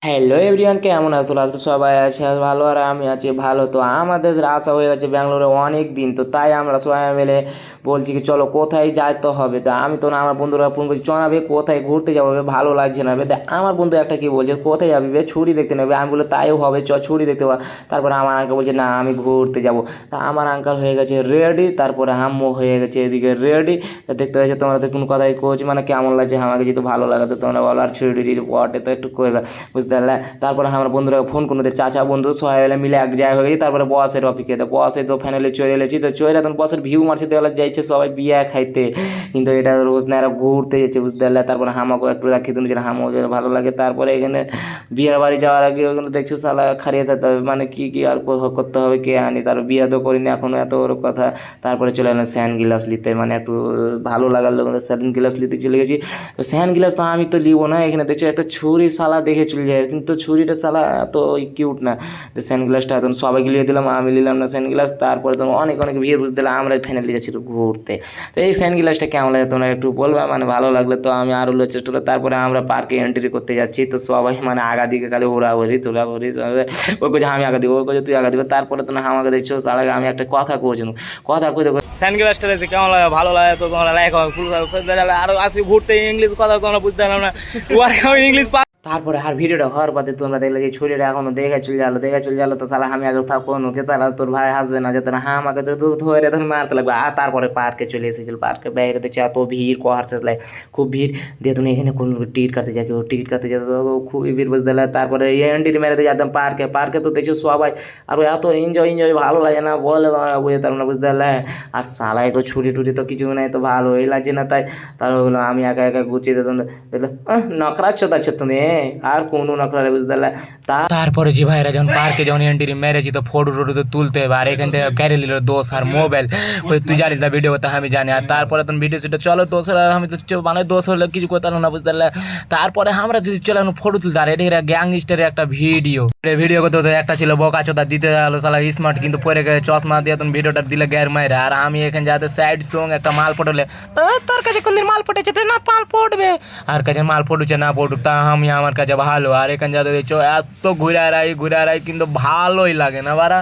Hello everyone, কেমন আছো তোরা? তো সবাই আছে ভালো, আর আমি আছি ভালো। তো আমাদের আসা হয়ে গেছে ব্যাঙ্গালোরে অনেক দিন, তো তাই আমরা সবাই মিলে বলছি কি চলো কোথায় যাইতে হবে। তা আমি তো না, আমার বন্ধুরা ফোন করছি চ না বে কোথায় ঘুরতে যাবো বে, ভালো লাগছে না বে। তা আমার বন্ধু একটা কি বলছে কোথায় যাবি বে, ছুরি দেখতে নেবে। আমি বলে তাইও হবে, চ ছুরি দেখতে পাবো। তারপরে আমার আঙ্কেল বলছে না আমি ঘুরতে যাবো। তা আমার আঙ্কেল হয়ে গেছে রেডি, তারপরে আম্মু হয়ে গেছে এদিকে রেডি। তা দেখতে হয়েছে তোমরা তো কোনো কথাই কোচ মানে কেমন লাগছে আমাকে যদি ভালো লাগে তো তোমরা বলো, আর ছুরি পটে তো একটু করবে বুঝতে পারলে। তারপরে আমার বন্ধুরা ফোন করে চাচা বন্ধু সবাই মিলে এক জায়গায় হয়ে গেছি। তারপরে বসের অফিসে তো বসে তো ফাইনালি চলে এলেছি। তো চলে তখন বসের ভিউ মারছে দেওয়ালে যাইছে সবাই বিয়া খাইতে, কিন্তু এটা রোজ না এরা ঘুরতে যাচ্ছে বুঝতে পারলে। তারপরে হামাকে একটু খেতে নিয়েছিল, হামাও ভালো লাগে। তারপরে এখানে বিয়ের বাড়ি যাওয়ার আগে ওখানে দেখছো সালা খারিয়ে থাকতে হবে, মানে কি কি আর করতে হবে কে আনি। তার বিয়ে তো করিনি এখনো, এত বড় কথা। তারপরে চলে এলাম স্যান্ড গিলাস নিতে, মানে একটু ভালো লাগার লোক স্যান্ড গিলাস নিতে চলে গেছি। তো স্যান্ড গিলাস তো আমি তো নিবো না, এখানে দেখছো একটা ছুরি সালা দেখে চলে যায়, কিন্তু ছুরিটা সালা এত কিউট না। তো স্যান্ড গ্লাসটা এখন সবাইকে নিয়ে দিলাম, আমি নিলাম না স্যান্ড গ্লাস। তারপরে তো অনেক অনেক ভিড় বুঝতে দিলাম, আমরা ফ্যামিলি যাচ্ছি তো ঘুরতে। তো এই স্যান্ড গ্লাসটা কেমন লাগে তোমরা একটু বলবা, মানে ভালো লাগলে তো আমি আরও চেষ্টা করবো। তারপরে আমরা পার্কে এন্ট্রি করতে যাচ্ছি, তো সবাই মানে আগা দিকে খালি ঘোরাঘুরি তোরাঘুরি। ও কোথায় আমি আগা দিব, ও কোথায় তুই আগা দিব। তারপরে তো না আমাকে দেখছো সালা আমি একটা কথা কইছিলাম, কথা কইতে স্যান্ড গ্লাসটা দেখছি কেমন লাগে, ভালো লাগে তো তোমরা লাইক আরো আসি ঘুরতে ইংলিশ কথা তোমরা বুঝতে পারলাম না, ইংলিশ। তারপরে আর ভিডিওটা হওয়ার বাদে তোমরা দেখলে যে ছুরিটা এখনো দেখে চলে গেলো। তো তাহলে আমি আগে থাকবো নোকে, তাহলে তোর ভাই হাসবে না, যেতে না হ্যাঁ আমাকে যদি ধরে তখন মারতে লাগবে। আর তারপরে পার্কে চলে এসেছিল, পার্কে বাইরে দেখছি এত ভিড় কোহার শেষ লাগে, খুব ভিড় দিয়ে তুমি এখানে কোন টিকিট কাটতে যাকে টিকিট কাটতে যেত খুবই ভিড় বুঝতে পারলে। তারপরে এন্ট্রি মেরে দিয়ে যেতাম পার্কে, পার্কে তো দেখছো সবাই আর এত এনজয় ভালো লাগে না বলে তোমরা বুঝতে পারো না বুঝতে পারলে। আর সালা একটু ছুটি টুটি তো কিছু নাই, তো ভালোই লাগছে না। তাই তারপর বললাম আমি একা একা গুছিয়ে দিতাম, দেখলে নকরাচ্ছ তাচ্ছ তুমি আর কোনো নকরা বুঝতে পারলে। তারপরে যে ভাইরা যখন পার্কে যখন এন্ট্রি মেরেছি তো ফটো টটো তো তুলতে হবে, আর এখান থেকে ক্যারি নিল দোষ আর মোবাইল। ওই তুই জানিস না ভিডিও করতে, আমি জানি। আর তারপরে তখন ভিডিও সেটা চলো দোষ হলে আর আমি তো মানে দোষ হলে কিছু করতে না বুঝতে পারলে। তারপরে আমরা যদি চলে ফটো তুলতে, আর এটা গ্যাংস্টারের একটা ভিডিও করতে হতো। একটা ছিল বোকা চোদা দিতে গেলো সালা স্মার্ট, কিন্তু পরে গেছে চশমা দিয়ে তখন ভিডিওটা দিলে গ্যার মাইরে। আর আমি এখানে যাতে সাইড সং একটা মাল পটলে তোর কাছে কোনদিন মাল পটেছে তুই না মাল পড়বে, আর কাছে মাল পড়ুছে না পড়ুক তা আমি আমার কাছে ভালো। আর এখানে যাতে দেখছো এত ঘুরারাই কিন্তু ভালোই লাগে না বারা,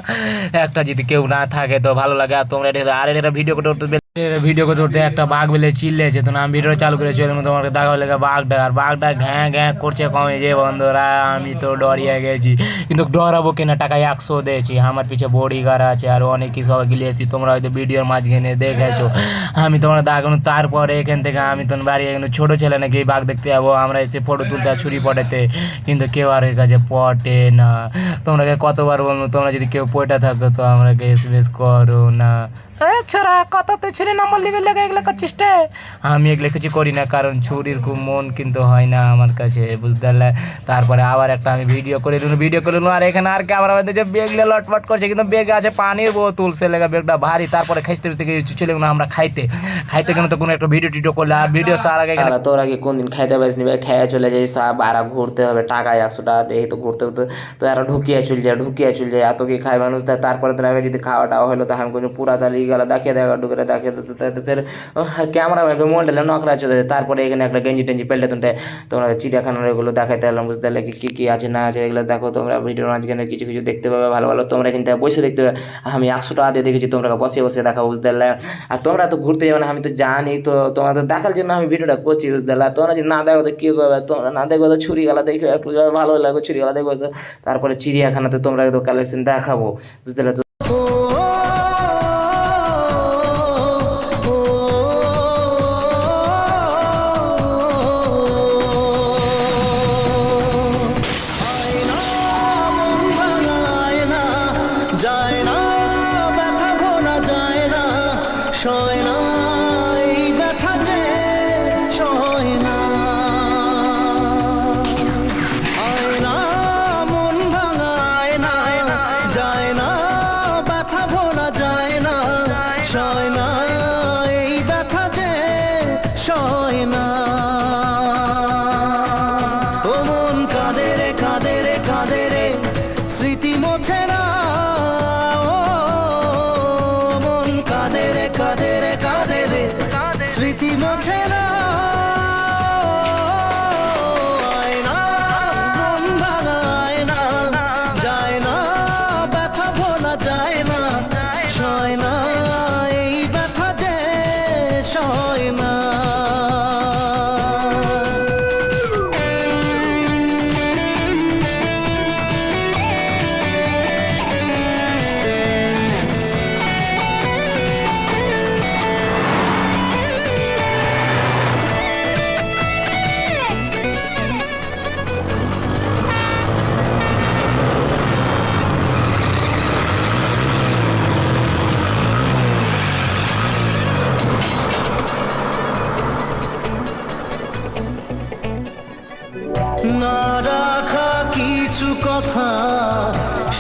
একটা যদি কেউ না থাকে তো ভালো লাগে। আর তোমরা আর এটা ভিডিও করতে একটা বাঘ বেলে চিল্লেছে, তো আমি ভিডিও চালু করে চলে তোমার দেখা লেগে বাঘটা, আর বাঘটা ঘ্যাঁ ঘ্যাঁ করছে কমে যে বন্ধুরা আমি তো ডরিয়ে গেছি। কিন্তু ডরাবো কিনা, টাকা 100 দিয়েছি, আমার পিছিয়ে বডিগার্ড আছে আর অনেক কিছু সবাই গিয়েছি, তোমরা হয়তো ভিডিওর মাঝখানে দেখেছো আমি তোমরা দেখানো। তারপরে এখান থেকে আমি তো বাড়ি এখানে ছোটো ছেলে নাকি বাঘ দেখতে যাবো, আমরা এসে ফটো তুলতে ছুরি পটাতে, কিন্তু কেউ আর এর কাছে পটে না। তোমরাকে কতবার বলবো, তোমরা যদি কেউ পয়টা থাকো তো আমরাকে এসএমএস করো না। ছাড়া কত তো ছেলে নাম্বার লিখে লেগে এগুলো করছিস রে। আমি এগুলো কিছু করি না, কারণ ছুরির খুব মন কিন্তু হয় না আমার কাছে বুঝতে পারলে। তারপরে আবার একটা আমি ভিডিও করে নিলাম, আর এখানে আর ক্যামেরা মধ্যে যে বেগলে লটপট করছে, কিন্তু বেগে আছে পানির বোতল, সে লেগে বেগটা ভারী। তারপরে খাইতে চলে গেলাম আমরা খাইতে গেলে তো কোনো একটা ভিডিও করলে, আর ভিডিও সার আগে তোর আগে কোন দিন খাইতে পারিস নিবে, খেয়ে চলে যাই সব আর ঘুরতে হবে, টাকা 100 টাকা দিয়ে তো ঘুরতে হতো। তো এরা ঢুকিয়ে চলে যায় এত কি খাই মানুষ। তারপরে তোর আগে যদি খাওয়াটা হলো তখন কোনো পুরা তালি গেল দেখিয়ে ঢুকে দেখিয়ে দিতে ফের ক্যামেরা ম্যাপে মোবাইলে নকরা চলে যায়। তারপরে এখানে একটা গেঞ্জি টেঞ্জি পেলে তোমরা চিড়িয়াখানার এগুলো দেখাইতে এলাম বুঝতে পারলে, কি কি আছে না আছে এগুলো দেখো তোমরা ভিডিওর মাঝখানে কিছু কিছু দেখতে পাবে ভালো ভালো। তোমরা কিন্তু বসে দেখতে পাবে, আমি 100 টাকা দিয়ে দেখেছি, তোমরা বসে দেখাবো বুঝতে পারলে। আর তোমরা তো ঘুরতে যাবে না আমি তো জানি, তো তোমাদের দেখার জন্য আমি ভিডিওটা করছি বুঝতে পারলে। তোমরা যদি না দেখো তো কী করবে, তোমরা না দেখো তো ছুরি গেলা দেখবে একটু ভালো লাগবে, ছুরি গেলা দেখবে তো। তারপরে চিড়িয়াখানাতে তোমরা তো কালেকশন দেখাবো বুঝতে পারলে। যায় না ব্যথা ভোলা যায় না, সয় না এই ব্যথা যে সয় না, হয় না মন ভাঙায় না, যায় না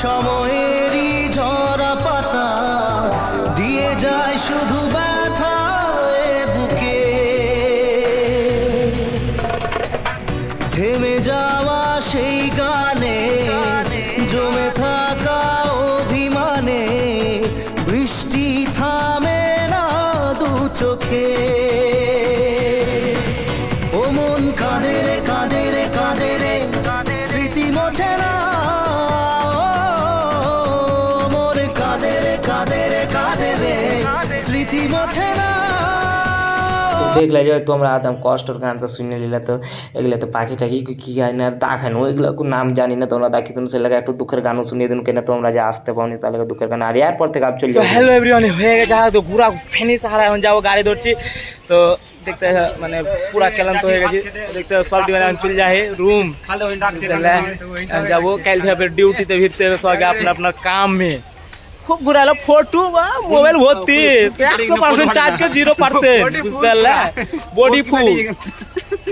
সময়েরই ঝরা পাতা দিয়ে যায় শুধু ব্যথা এ বুকে। থেমে যাওয়া সেই গানে জমে থাকা অভিমানে বৃষ্টি থামে না দু চোখে। ও মন কাঁদে রে কাঁদে রে কাঁদে রে স্মৃতি মোছে না। ও মোর কাঁদে রে কাঁদে রে কাঁদে রে স্মৃতি মোছে না। দেখলে যে তোমরা আদাম কষ্টর গানটা শুনে নিলে, তো এগুলো তো পাখি টাকি কী গান আর দেখানো ওইগুলো নাম জানি না। তোমরা দেখি তুমি ছেলেকে একটু দুঃখের গানও শুনিয়ে দিন, কেন তোমরা যে আসতে পাওনি তাহলে দুঃখের গান। আর এরপর থেকে আপ চলে যাবো। হ্যালো এভরিওয়ান, হয়ে গেছে তো পুরা ফিনিশ। আর এখন যাবো গাড়ি ধরছি, তো দেখতে মানে পুরা ক্লান্ত হয়ে গেছি। দেখতে সব ডিমান্ড চলে যায় रूम, যাবো কাল থেকে ডিউটিতে ভিড়তে হবে সবাইকে আপনার আপনার কাম মে। খুব ঘুরালো ফটো বা মোবাইল ভর্তি 100% চার্জ কে 0%, বুঝতে পারলে বডি ফুল।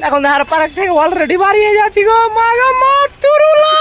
এখন ধার পার্ক থেকে অলরেডি বাড়িয়ে যাচ্ছি গো, মাগা মা তুরুলা।